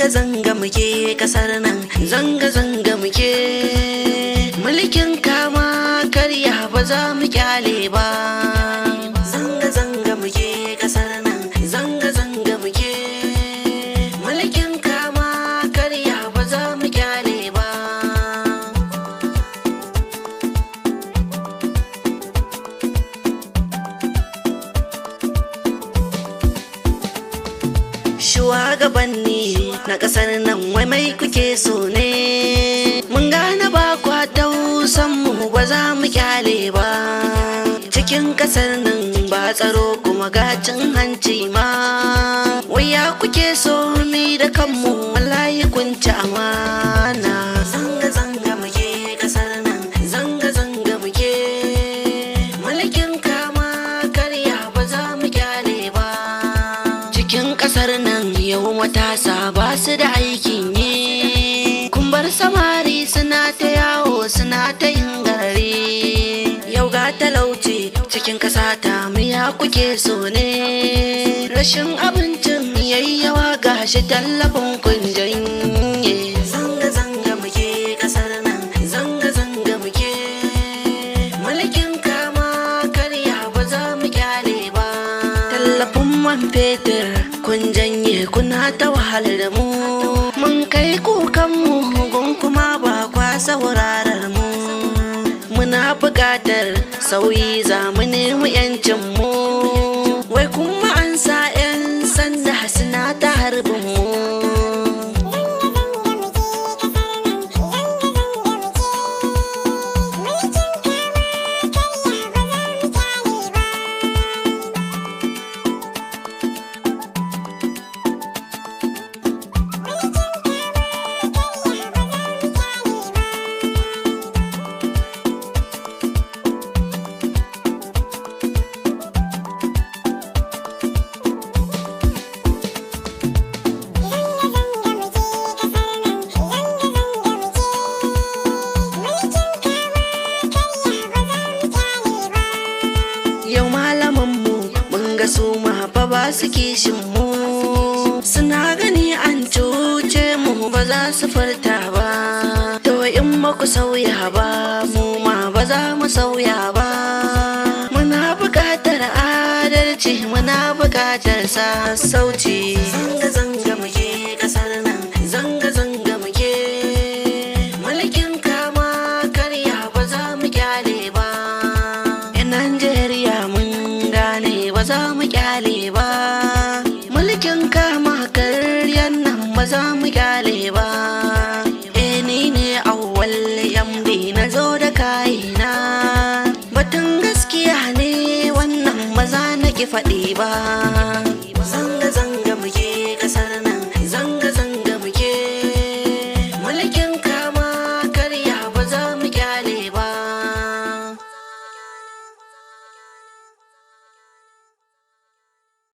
zanga muke kasar nan, zanga muke. Mulkin kama karya ba za mu kyale ba. Zanga muke kasar nan, zanga muke. Mulkin kama karya ba za mu kyale ba. Shugabanni na kasar nan wai mai kuke so ne? Mun gane ba kwa tausan mu ba za mu kyale ba. Cikin kasar nan ba tsaro kuma ga cin hanci ma. Wai ya kuke so mi da kanmu wallahi kun ci amana. Zanga muke kasar nan, zanga muke. Mulkin kama karya ba za mu kyale ba. Cikin kasar nan yau matasa ba su da aikin yi. Kun bar samari suna ta yawo suna ta yin gari. Yau ga talauci cikin kasa ta miya kuke so ne? Rashin abincin yayi yawa gashi tallafin kun janye. Zanga muke kasar nan, zanga muke. Mulkin kama karya ba za mu kyale ba. Tallafin man fetur kun janye kuna ta wahalar da mu. Mun kai kukanmu gun kuma ba kwa saurarar mu. Muna buƙatar sauyi za mu nemi 'yancin mu. Wai kuma an sa 'yan sanda suna ta harbin mu. Yau malamanmu mun ga su ma fa ba su kishin mu. Suna gani an cuce mu ba za su furta ba. To in ba ku sauya ba mu ma ba za mu sauya ba. Muna buƙatar adalci, muna buƙatar sassauci. Zanga muke kasar nan, zanga muke. Mulkin kama karya ba za mu kyale ba. Najeriya mun gane ba za mu kyale ba. Mulkin kama karyan nan ba za mu kyale ba. Ni ne Awwal MD na zo da kayina. Batun gaskiya ne wannan ba za na ki faɗi ba.